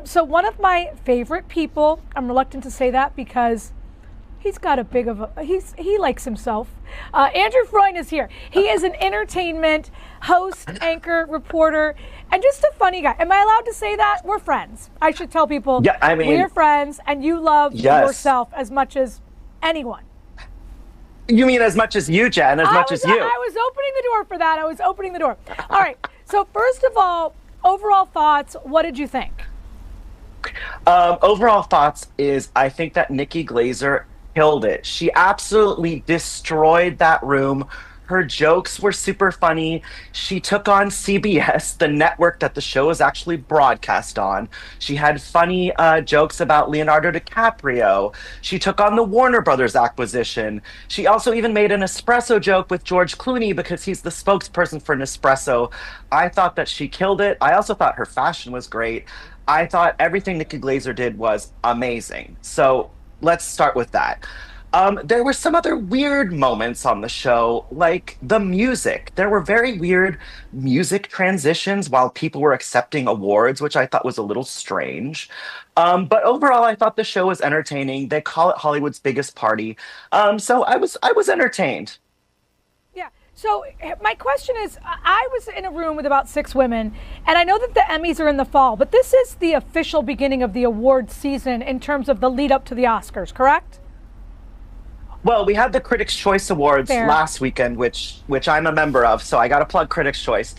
So one of my favorite people, I'm reluctant to say that because he's got a big of a, he likes himself. Andrew Freund is here. He is an entertainment host, anchor, reporter, and just a funny guy. Am I allowed to say that? We're friends. I should tell people we're friends, and you love yourself as much as anyone. You mean as much as you, Jen, as much as you. I was opening the door for that. I was opening the door. All right. So first of all, overall thoughts, what did you think? Overall thoughts is I think that Nikki Glaser killed it. She absolutely destroyed that room. Her jokes were super funny. She took on CBS, the network that the show is actually broadcast on. She had funny jokes about Leonardo DiCaprio. She took on the Warner Brothers acquisition. She also even made an Nespresso joke with George Clooney because he's the spokesperson for Nespresso. I thought that she killed it. I also thought her fashion was great. I thought everything Nikki Glaser did was amazing. So let's start with that. There were some other weird moments on the show, like the music. There were very weird music transitions while people were accepting awards, which I thought was a little strange. But overall, I thought the show was entertaining. They call it Hollywood's biggest party. So I was entertained. Yeah. So my question is, I was in a room with about 6 women, and I know that the Emmys are in the fall, but this is the official beginning of the awards season in terms of the lead up to the Oscars, correct? Well, we had the Critics' Choice Awards last weekend, which I'm a member of, so I got to plug Critics' Choice.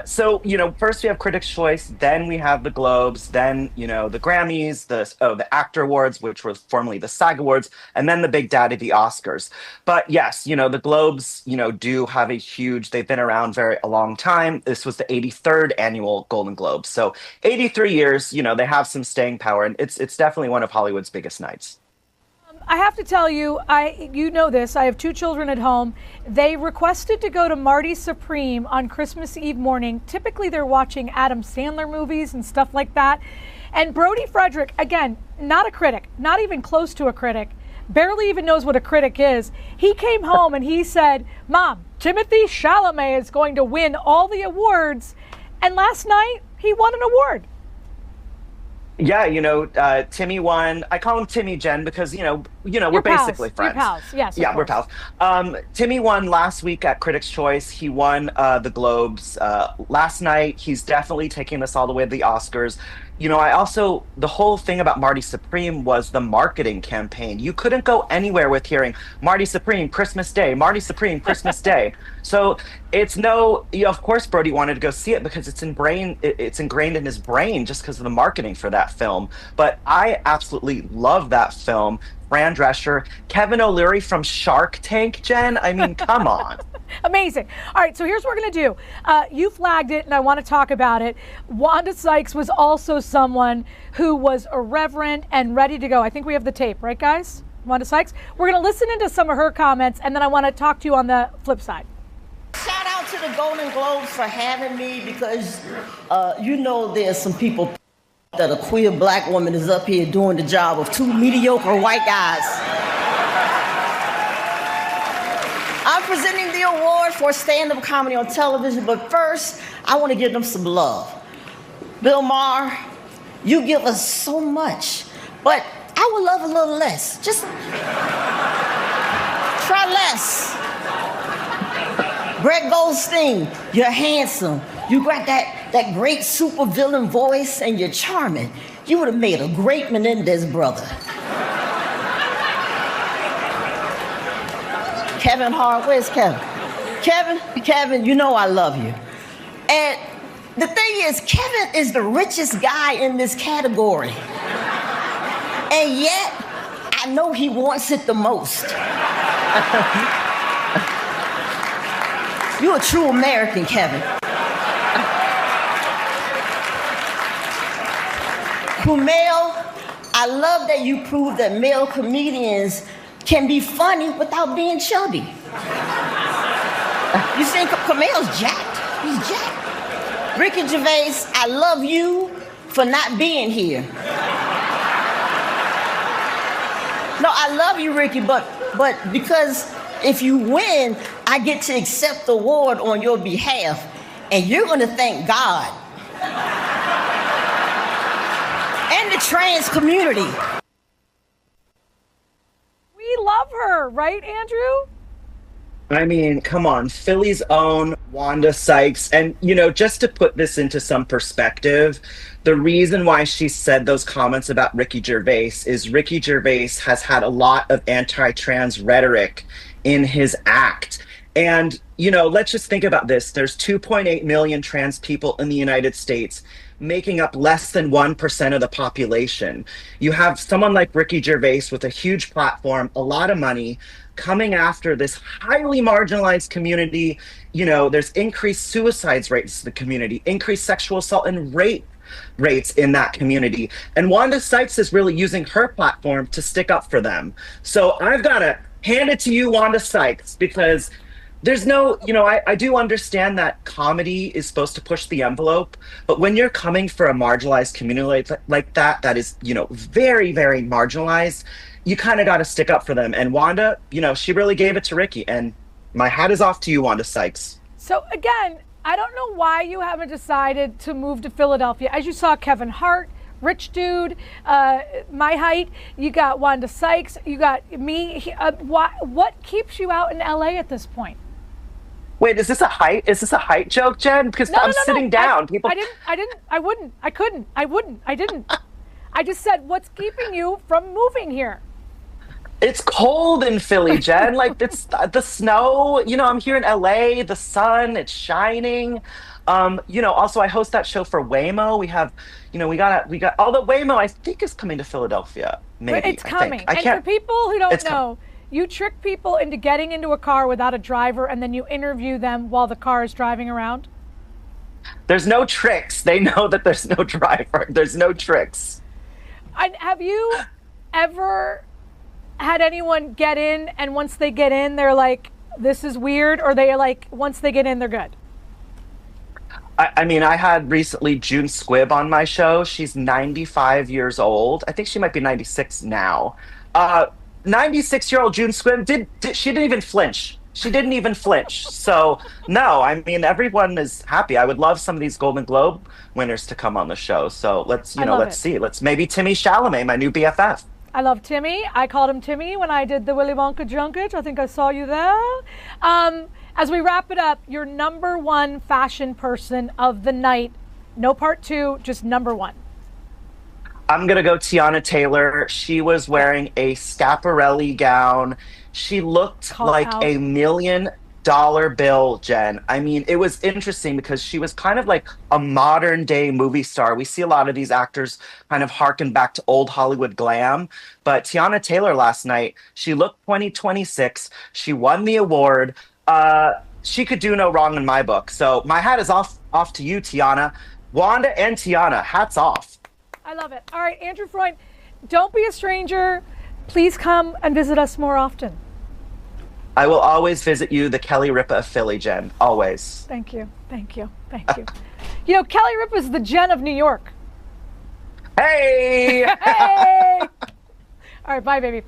So, first we have Critics' Choice, then we have the Globes, then, the Grammys, the Actor Awards, which was formerly the SAG Awards, and then the big daddy, the Oscars. But yes, the Globes, do have they've been around a long time. This was the 83rd annual Golden Globes. So 83 years, they have some staying power, and it's definitely one of Hollywood's biggest nights. I have to tell you, you know this, I have 2 children at home. They requested to go to Marty Supreme on Christmas Eve morning. Typically they're watching Adam Sandler movies and stuff like that. And Brody Frederick, again, not a critic, not even close to a critic, barely even knows what a critic is. He came home and he said, Mom, Timothée Chalamet is going to win all the awards. And last night he won an award. Yeah, Timmy won. I call him Timmy, Jen, because, we're basically friends. You're pals, yes. Yeah, we're pals. Timmy won last week at Critics' Choice. He won the Globes. Last night, he's definitely taking us all the way to the Oscars. The whole thing about Marty Supreme was the marketing campaign. You couldn't go anywhere with hearing Marty Supreme, Christmas Day, Marty Supreme, Christmas Day. So of course Brody wanted to go see it because it's ingrained in his brain just because of the marketing for that film. But I absolutely love that film. Fran Drescher, Kevin O'Leary from Shark Tank, Jen. I mean, come on. Amazing. All right, so here's what we're going to do. You flagged it, and I want to talk about it. Wanda Sykes was also someone who was irreverent and ready to go. I think we have the tape, right, guys? Wanda Sykes. We're going to listen into some of her comments, and then I want to talk to you on the flip side. Shout out to the Golden Globes for having me because, there's some people that a queer black woman is up here doing the job of 2 mediocre white guys. I'm presenting the award for stand-up comedy on television, but first, I want to give them some love. Bill Maher, you give us so much, but I would love a little less. Just try less. Brett Goldstein, you're handsome. You got that great supervillain voice, and you're charming. You would have made a great Menendez brother. Kevin Hart, where's Kevin? Kevin, you know I love you. And the thing is, Kevin is the richest guy in this category. And yet, I know he wants it the most. You're a true American, Kevin. Kumail, I love that you proved that male comedians can be funny without being chubby. You see, Kumail's jacked. He's jacked. Ricky Gervais, I love you for not being here. No, I love you, Ricky, but because if you win, I get to accept the award on your behalf, and you're gonna thank God. the trans community. We love her, right, Andrew? I mean, come on, Philly's own Wanda Sykes. And, just to put this into some perspective, the reason why she said those comments about Ricky Gervais is Ricky Gervais has had a lot of anti trans rhetoric in his act. And, let's just think about this. There's 2.8 million trans people in the United States, making up less than 1% of the population. You have someone like Ricky Gervais with a huge platform, a lot of money, coming after this highly marginalized community. There's increased suicides rates in the community, increased sexual assault and rape rates in that community. And Wanda Sykes is really using her platform to stick up for them. So I've got to hand it to you, Wanda Sykes, because there's no, I do understand that comedy is supposed to push the envelope, but when you're coming for a marginalized community like that is, very, very marginalized, you kind of got to stick up for them. And Wanda, she really gave it to Ricky. And my hat is off to you, Wanda Sykes. So again, I don't know why you haven't decided to move to Philadelphia. As you saw, Kevin Hart, rich dude, my height, you got Wanda Sykes, you got me. What keeps you out in LA at this point? Wait, is this a height joke, Jen? Because I'm sitting down. I couldn't. I just said, what's keeping you from moving here? It's cold in Philly, Jen. Like, it's the snow. I'm here in LA, the sun, it's shining. Also I host that show for Waymo. We have, although Waymo I think is coming to Philadelphia. Maybe. It's coming. And for people who don't know, you trick people into getting into a car without a driver, and then you interview them while the car is driving around? There's no tricks. They know that there's no driver. There's no tricks. And have you ever had anyone get in, and once they get in, they're like, this is weird, or they're like, once they get in, they're good? I mean, I had recently June Squibb on my show. She's 95 years old. I think she might be 96 now. 96-year-old June Squibb she didn't even flinch. She didn't even flinch. So no, I mean, everyone is happy. I would love some of these Golden Globe winners to come on the show. So let's see. Let's maybe Timmy Chalamet, my new BFF. I love Timmy. I called him Timmy when I did the Willy Wonka junket. I think I saw you there. As we wrap it up, your number one fashion person of the night. No part two, just number one. I'm going to go Tiana Taylor. She was wearing a Schiaparelli gown. She looked like a $1 million bill, Jen. I mean, it was interesting because she was kind of like a modern day movie star. We see a lot of these actors kind of harken back to old Hollywood glam. But Tiana Taylor last night, she looked 2026. She won the award. She could do no wrong in my book. So my hat is off to you, Tiana. Wanda and Tiana, hats off. I love it. All right, Andrew Freund, don't be a stranger. Please come and visit us more often. I will always visit you, the Kelly Ripa of Philly, Jen. Always. Thank you. Kelly Ripa is the Jen of New York. Hey! Hey! All right, bye, baby.